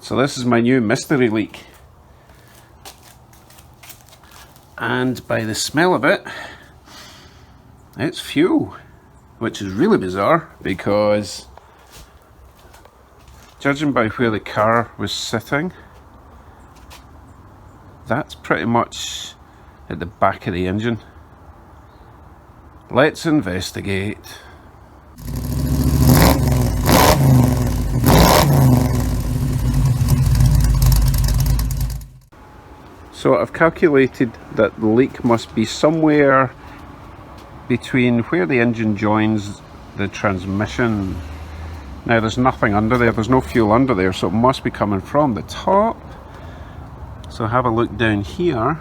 So this is my new mystery leak. And by the smell of it, it's fuel, which is really bizarre because judging by where the car was sitting, that's pretty much at the back of the engine. Let's investigate. So I've calculated that the leak must be somewhere between where the engine joins the transmission. Now there's nothing under there, there's no fuel under there, so it must be coming from the top. So have a look down here.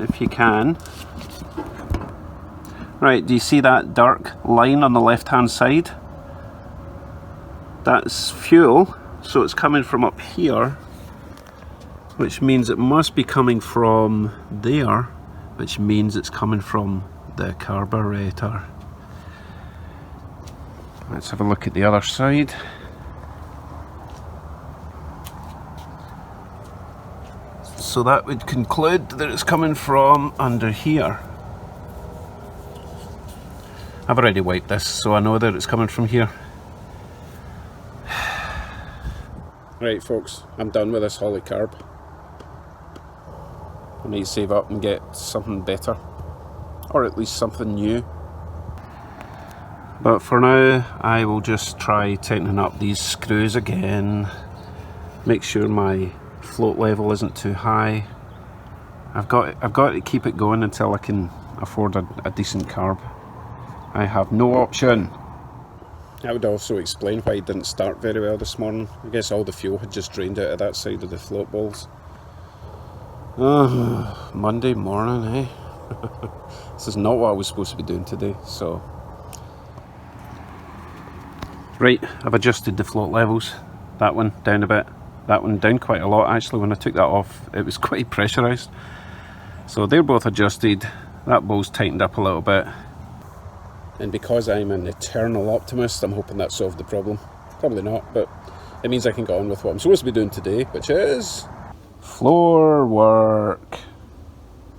If you can. Right, do you see that dark line on the left hand side? That's fuel, so it's coming from up here, which means it must be coming from there, which means it's coming from the carburetor. Let's have a look at the other side. So that would conclude that it's coming from under here. I've already wiped this, so I know that it's coming from here. Right folks, I'm done with this Holly carb. I need to save up and get something better, or at least something new. But for now, I will just try tightening up these screws again. Make sure my float level isn't too high. I've got to keep it going until I can afford a decent carb. I have no option. That would also explain why it didn't start very well this morning. I guess all the fuel had just drained out of that side of the float balls. Oh, Monday morning, eh? This is not what I was supposed to be doing today, so. Right, I've adjusted the float levels. That one down a bit, that one down quite a lot actually. When I took that off, it was quite pressurised. So they're both adjusted, that bow's tightened up a little bit. And because I'm an eternal optimist, I'm hoping that solved the problem. Probably not, but it means I can go on with what I'm supposed to be doing today, which is floor work.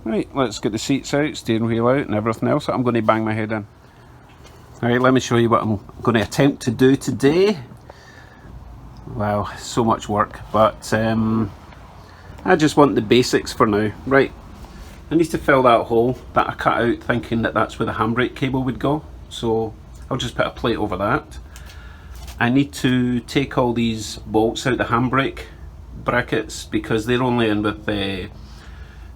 Right, let's get the seats out, steering wheel out and everything else. I'm going to bang my head in. Alright, let me show you what I'm going to attempt to do today. Wow, so much work, but I just want the basics for now. Right, I need to fill that hole that I cut out thinking that that's where the handbrake cable would go. So I'll just put a plate over that. I need to take all these bolts out the handbrake brackets because they're only in with the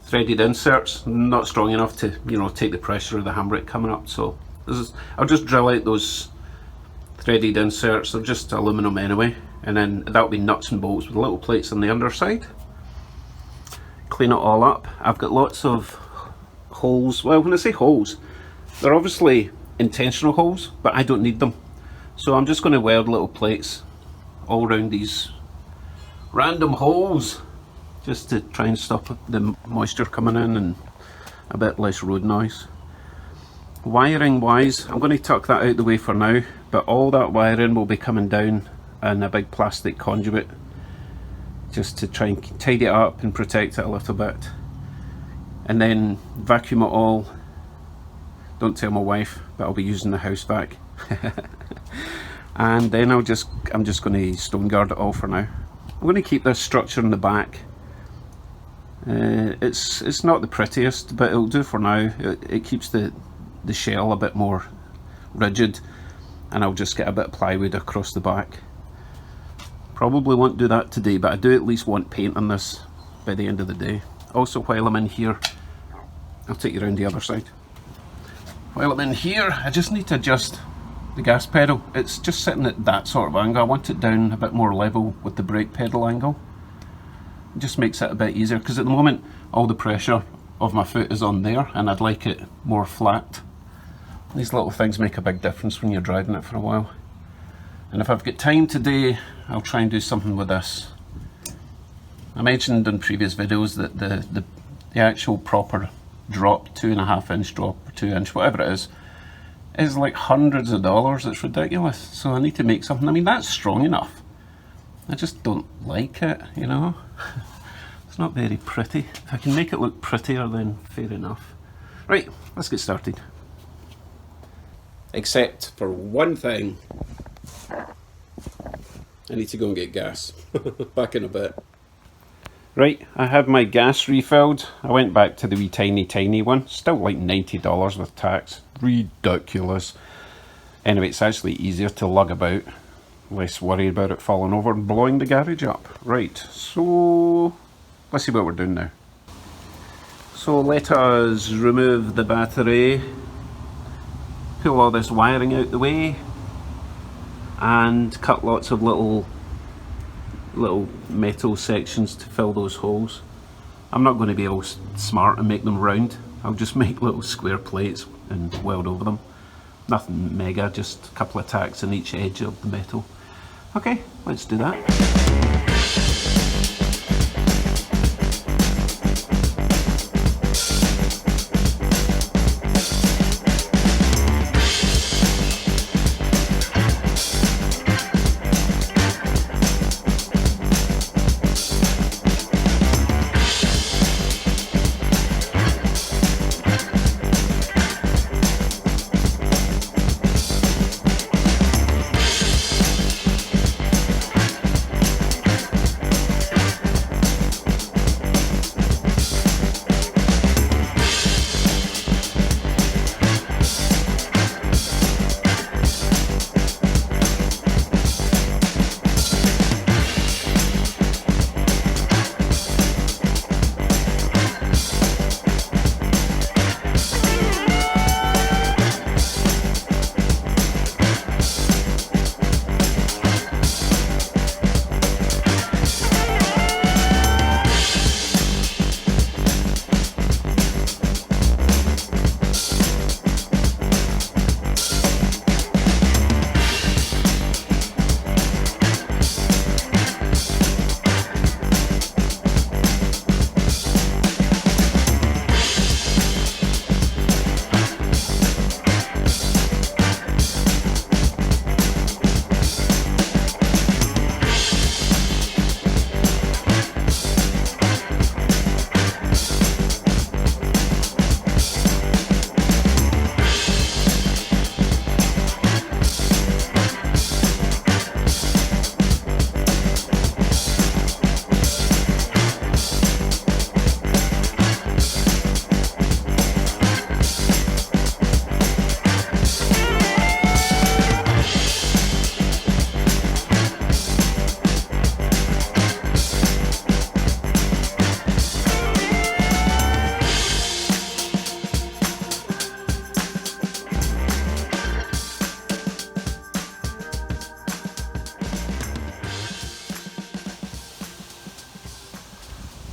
threaded inserts, not strong enough to, you know, take the pressure of the handbrake coming up. So I'll just drill out those threaded inserts. They're just aluminum anyway, and then that'll be nuts and bolts with little plates on the underside. Clean it all up. I've got lots of holes. Well, when I say holes, they're obviously intentional holes, but I don't need them. So I'm just going to weld little plates all around these random holes just to try and stop the moisture coming in and a bit less road noise. Wiring wise, I'm going to tuck that out the way for now, but all that wiring will be coming down in a big plastic conduit just to try and tidy it up and protect it a little bit, and then vacuum it all. Don't tell my wife, but I'll be using the house vac. And then I'm just going to stone guard it all for now. I'm going to keep this structure in the back. It's not the prettiest, but it'll do for now. It keeps the shell a bit more rigid, and I'll just get a bit of plywood across the back. Probably won't do that today, but I do at least want paint on this by the end of the day. Also, while I'm in here, I'll take you around the other side. While I'm in here, I just need to adjust the gas pedal. It's just sitting at that sort of angle. I want it down a bit more level with the brake pedal angle. It just makes it a bit easier, because at the moment all the pressure of my foot is on there and I'd like it more flat. These little things make a big difference when you're driving it for a while. And if I've got time today, I'll try and do something with this. I mentioned in previous videos that the actual proper drop, 2.5 inch drop or 2 inch, whatever it is like hundreds of dollars. It's ridiculous. So I need to make something. I mean, that's strong enough. I just don't like it, you know. It's not very pretty. If I can make it look prettier, then fair enough. Right, let's get started. Except for one thing. I need to go and get gas. Back in a bit. Right, I have my gas refilled. I went back to the wee tiny one. Still like $90 with tax. Ridiculous. Anyway, it's actually easier to lug about. Less worried about it falling over and blowing the garage up. Right, so let's see what we're doing now. So let us remove the battery. Pull all this wiring out the way. And cut lots of little metal sections to fill those holes. I'm not going to be all smart and make them round. I'll just make little square plates and weld over them. Nothing mega, just a couple of tacks on each edge of the metal. Okay, let's do that.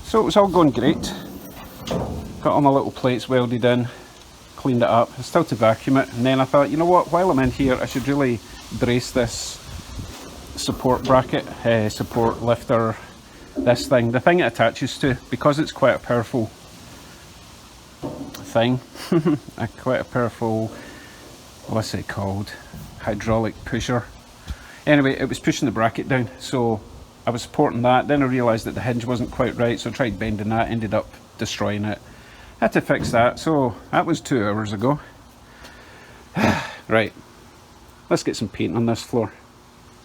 So it was all going great. Got all my little plates welded in, cleaned it up. It's still to vacuum it, and then I thought, you know what, while I'm in here I should really brace this support bracket, support lifter, this thing. The thing it attaches to, because it's quite a powerful thing, quite a powerful, what's it called, hydraulic pusher. Anyway, it was pushing the bracket down, so I was supporting that. Then I realised that the hinge wasn't quite right, so I tried bending that, ended up destroying it. Had to fix that, so that was 2 hours ago. Right, let's get some paint on this floor.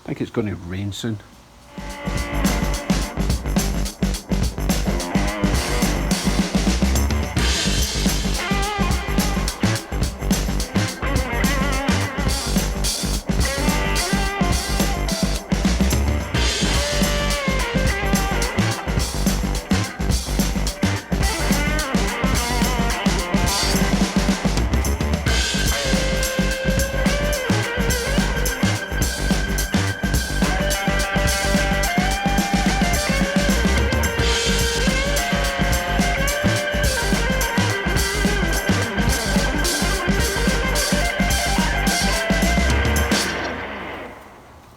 I think it's going to rain soon.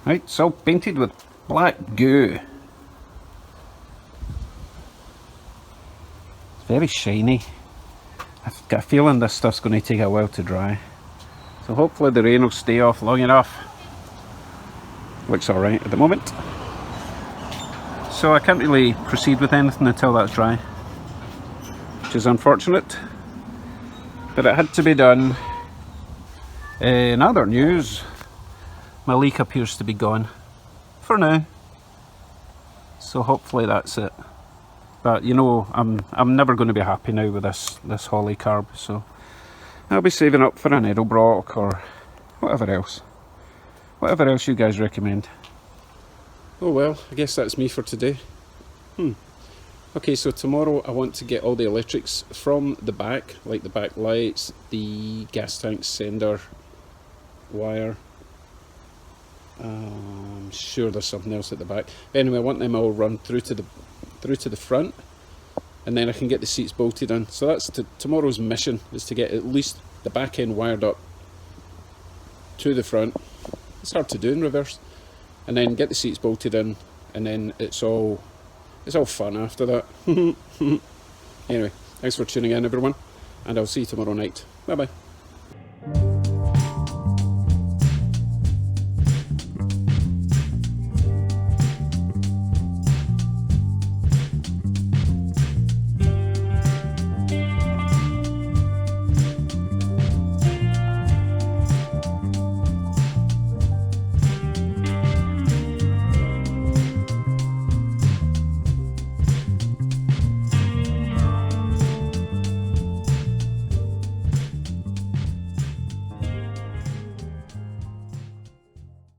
Right, it's all painted with black goo. It's very shiny. I've got a feeling this stuff's going to take a while to dry. So hopefully the rain will stay off long enough. Looks alright at the moment. So I can't really proceed with anything until that's dry, which is unfortunate, but it had to be done. In other news, my leak appears to be gone for now, so hopefully that's it. But you know, I'm never going to be happy now with this Holly carb, so I'll be saving up for an Edelbrock or whatever else you guys recommend. Oh well, I guess that's me for today. Okay, so tomorrow I want to get all the electrics from the back, like the back lights, the gas tank sender wire. I'm sure there's something else at the back. Anyway, I want them all run through to the front, and then I can get the seats bolted in. So that's tomorrow's mission, is to get at least the back end wired up to the front. It's hard to do in reverse. And then get the seats bolted in, and then it's all fun after that. Anyway, thanks for tuning in everyone, and I'll see you tomorrow night. Bye bye.